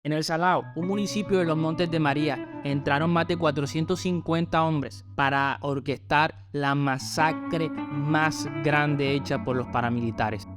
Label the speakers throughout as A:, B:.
A: En El Salao, un municipio de los Montes de María, entraron más de 450 hombres para orquestar la masacre más grande hecha por los paramilitares.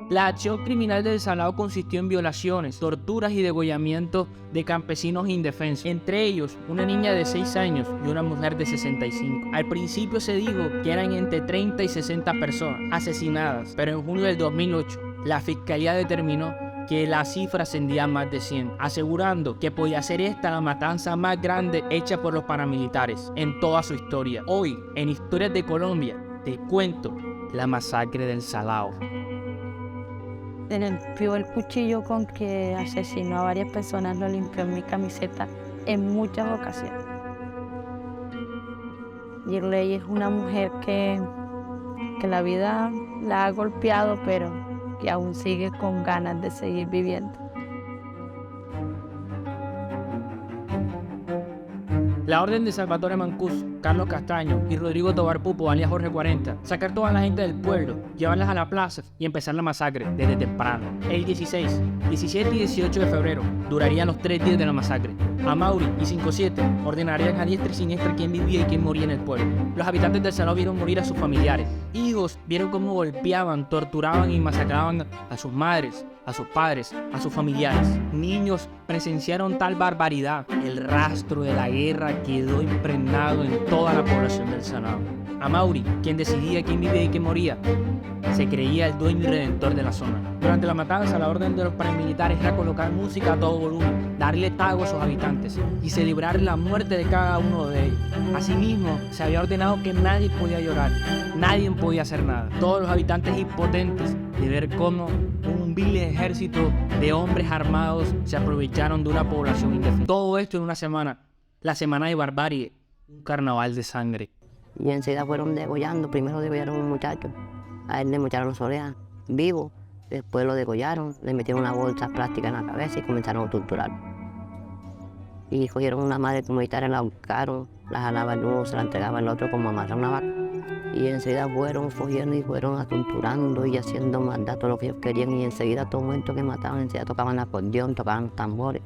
A: La acción criminal del Salao consistió en violaciones, torturas y degollamientos de campesinos indefensos, entre ellos una niña de 6 años y una mujer de 65. Al principio se dijo que eran entre 30 y 60 personas asesinadas, pero en junio del 2008 la fiscalía determinó que la cifra ascendía a más de 100, asegurando que podía ser esta la matanza más grande hecha por los paramilitares en toda su historia. Hoy, en Historias de Colombia, te cuento la masacre del Salao.
B: Limpió el cuchillo con que asesinó a varias personas, lo limpió en mi camiseta en muchas ocasiones. Yirley es una mujer que la vida la ha golpeado, pero que aún sigue con ganas de seguir viviendo.
A: La orden de Salvatore Mancuso, Carlos Castaño y Rodrigo Tobar Pupo, alias Jorge 40, sacar toda la gente del pueblo, llevarlas a la plaza y empezar la masacre desde temprano. El 16, 17 y 18 de febrero durarían los 3 días de la masacre. Amaury y 57 ordenarían a diestra y siniestra quién vivía y quién moría en el pueblo. Los habitantes del Salao vieron morir a sus familiares. Hijos vieron cómo golpeaban, torturaban y masacraban a sus madres, a sus padres, a sus familiares. Niños presenciaron tal barbaridad. El rastro de la guerra quedó impregnado en toda la población del Salao. Amaury, quien decidía quién vivía y quién moría, se creía el dueño y redentor de la zona. Durante la matanza, la orden de los paramilitares era colocar música a todo volumen, darle pago a sus habitantes y celebrar la muerte de cada uno de ellos. Asimismo, se había ordenado que nadie podía llorar, nadie podía hacer nada. Todos los habitantes impotentes de ver cómo un vil ejército de hombres armados se aprovecharon de una población indefensa. Todo esto en una semana, la semana de barbarie, un carnaval de sangre.
C: Y enseguida fueron degollando. Primero degollaron a un muchacho, a él le mocharon las orejas vivo, después lo degollaron, le metieron una bolsa plástica en la cabeza y comenzaron a torturar. Y cogieron una madre comunitaria, la ahorcaron, la jalaban uno, se la entregaban al otro como amarrar una vaca. Y enseguida fueron cogiendo y fueron torturando y haciendo maldad todo lo que ellos querían. Y enseguida todo momento que mataban, enseguida tocaban acordeón, tocaban tambores.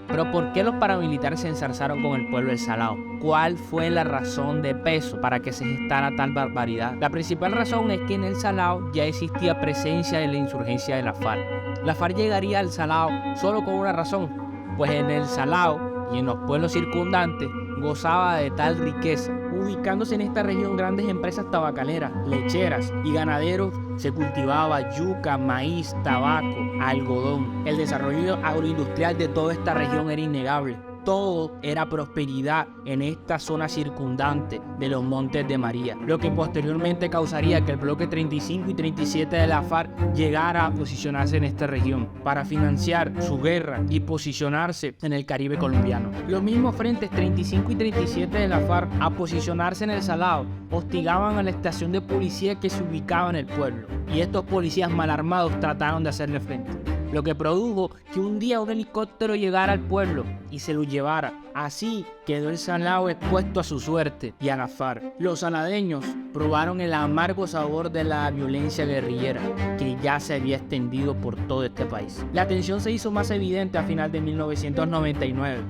A: Pero ¿por qué los paramilitares se ensarzaron con el pueblo del Salao? ¿Cuál fue la razón de peso para que se gestara tal barbaridad? La principal razón es que en el Salao ya existía presencia de la insurgencia de la FARC. La FARC llegaría al Salao solo con una razón, pues en el Salao y en los pueblos circundantes gozaba de tal riqueza. Ubicándose en esta región grandes empresas tabacaleras, lecheras y ganaderos, se cultivaba yuca, maíz, tabaco, algodón. El desarrollo agroindustrial de toda esta región era innegable. Todo era prosperidad en esta zona circundante de los Montes de María, lo que posteriormente causaría que el bloque 35 y 37 de la FARC llegara a posicionarse en esta región para financiar su guerra y posicionarse en el Caribe colombiano. Los mismos frentes 35 y 37 de la FARC, a posicionarse en el Salao, hostigaban a la estación de policía que se ubicaba en el pueblo, y estos policías mal armados trataron de hacerle frente, lo que produjo que un día un helicóptero llegara al pueblo y se lo llevara. Así quedó el Salao expuesto a su suerte y a la FARC. Los saladeños probaron el amargo sabor de la violencia guerrillera que ya se había extendido por todo este país. La tensión se hizo más evidente a final de 1999,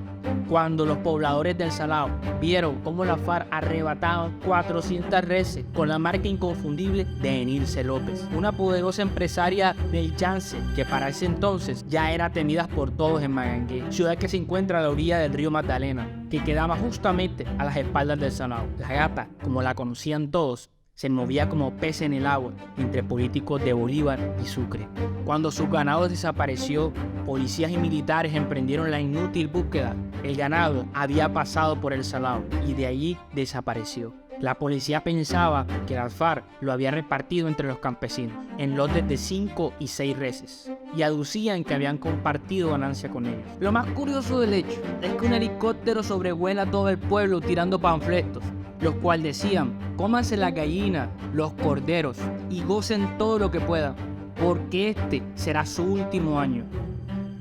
A: cuando los pobladores del Salao vieron cómo la FARC arrebataban 400 reses con la marca inconfundible de Enilce López, una poderosa empresaria del Yance que para ese entonces ya era temida por todos en Magangué, ciudad que se encuentra a la orilla del río Magdalena, que quedaba justamente a las espaldas del Salao. La gata, como la conocían todos, se movía como pez en el agua entre políticos de Bolívar y Sucre. Cuando su ganado desapareció, policías y militares emprendieron la inútil búsqueda. El ganado había pasado por el Salao y de allí desapareció. La policía pensaba que la FARC lo había repartido entre los campesinos en lotes de 5 y 6 reses y aducían que habían compartido ganancia con ellos. Lo más curioso del hecho es que un helicóptero sobrevuela todo el pueblo tirando panfletos, los cuales decían: cómanse la gallina, los corderos y gocen todo lo que puedan, porque este será su último año.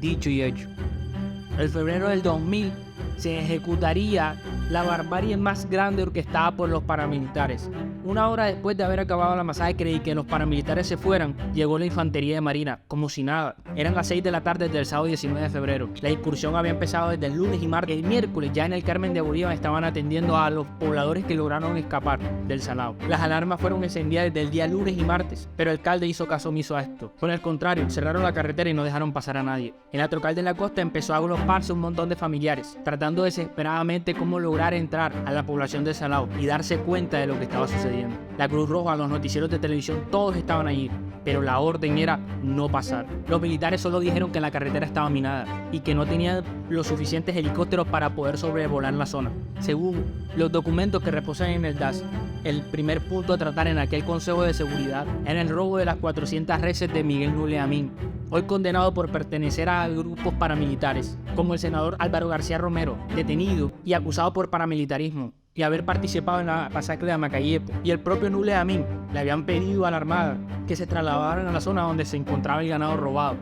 A: Dicho y hecho. En febrero del 2000, se ejecutaría la barbarie más grande orquestada por los paramilitares. Una hora después de haber acabado la masacre y que los paramilitares se fueran, llegó la infantería de marina, como si nada. Eran las 6 de la tarde del sábado 19 de febrero. La incursión había empezado desde el lunes y martes. El miércoles, ya en el Carmen de Bolívar, estaban atendiendo a los pobladores que lograron escapar del Salao. Las alarmas fueron encendidas desde el día lunes y martes, pero el alcalde hizo caso omiso a esto. Por el contrario, cerraron la carretera y no dejaron pasar a nadie. En la Trocal de la Costa empezó a agruparse un montón de familiares, tratando desesperadamente cómo lograr entrar a la población del Salao y darse cuenta de lo que estaba sucediendo. La Cruz Roja, los noticieros de televisión, todos estaban allí, pero la orden era no pasar. Los militares solo dijeron que la carretera estaba minada y que no tenían los suficientes helicópteros para poder sobrevolar la zona. Según los documentos que reposan en el DAS, el primer punto a tratar en aquel Consejo de Seguridad era el robo de las 400 reses de Miguel Nule Amin, hoy condenado por pertenecer a grupos paramilitares, como el senador Álvaro García Romero, detenido y acusado por paramilitarismo y haber participado en la masacre de Amacayepo, y el propio Nule Amin le habían pedido a la Armada que se trasladaran a la zona donde se encontraba el ganado robado,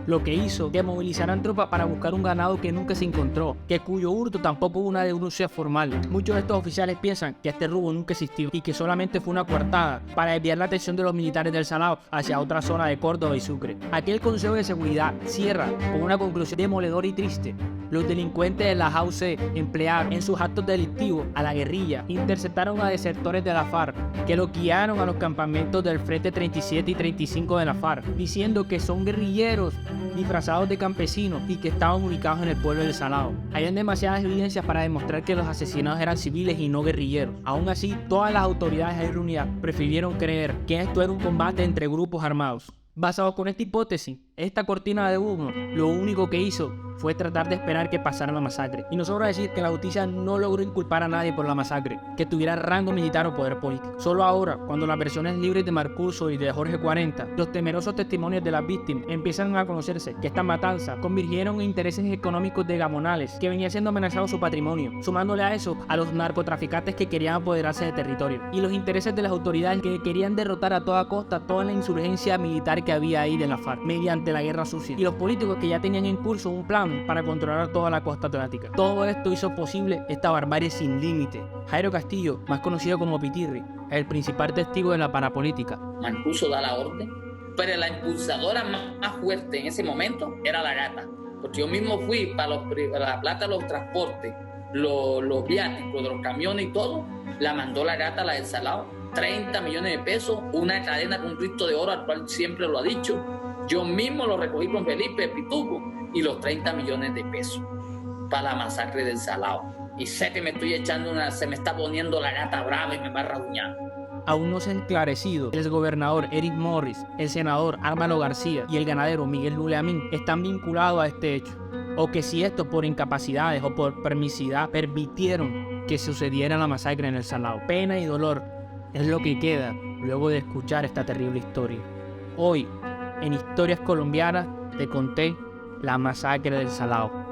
A: lo que hizo que movilizaran tropas para buscar un ganado que nunca se encontró, que cuyo hurto tampoco hubo una denuncia formal. Muchos de estos oficiales piensan que este robo nunca existió y que solamente fue una coartada para desviar la atención de los militares del Salao hacia otra zona de Córdoba y Sucre. Aquel Consejo de Seguridad cierra con una conclusión demoledora y triste. Los delincuentes de la JAUC emplearon en sus actos delictivos a la guerrilla, interceptaron a desertores de la FARC, que los guiaron a los campamentos del Frente 37 y 35 de la FARC, diciendo que son guerrilleros disfrazados de campesinos y que estaban ubicados en el pueblo del Salao. Habían demasiadas evidencias para demostrar que los asesinados eran civiles y no guerrilleros. Aún así, todas las autoridades ahí reunidas prefirieron creer que esto era un combate entre grupos armados. Basado con esta hipótesis, esta cortina de humo lo único que hizo fue tratar de esperar que pasara la masacre. Y no sobra decir que la justicia no logró inculpar a nadie por la masacre, que tuviera rango militar o poder político. Solo ahora, cuando las versiones libres de Marcuso y de Jorge 40, los temerosos testimonios de las víctimas empiezan a conocerse que estas matanzas convirtieron en intereses económicos de gamonales que venía siendo amenazado su patrimonio, sumándole a eso a los narcotraficantes que querían apoderarse de territorio y los intereses de las autoridades que querían derrotar a toda costa toda la insurgencia militar que había ahí de la FARC mediante la guerra sucia, y los políticos que ya tenían en curso un plan para controlar toda la costa atlántica. Todo esto hizo posible esta barbarie sin límite. Jairo Castillo, más conocido como Pitirri, es el principal testigo de la parapolítica.
D: Mancuso da la orden, pero la impulsadora más fuerte en ese momento era la Gata, porque yo mismo fui para la plata de los transportes, los viáticos de los camiones y todo, la mandó la Gata, la del Salao, 30 millones de pesos, una cadena con Cristo de oro, al cual siempre lo ha dicho. Yo mismo lo recogí con Felipe Pituco y los 30 millones de pesos para la masacre del Salao. Y sé que me estoy echando se me está poniendo la Gata brava y me va a rasguñar.
A: Aún no se ha esclarecido el exgobernador Eric Morris, el senador Álvaro García y el ganadero Miguel Nule Amin están vinculados a este hecho, o que si estos por incapacidades o por permisidad permitieron que sucediera la masacre en el Salao. Pena y dolor es lo que queda luego de escuchar esta terrible historia. Hoy, en Historias Colombianas, te conté la masacre del Salao.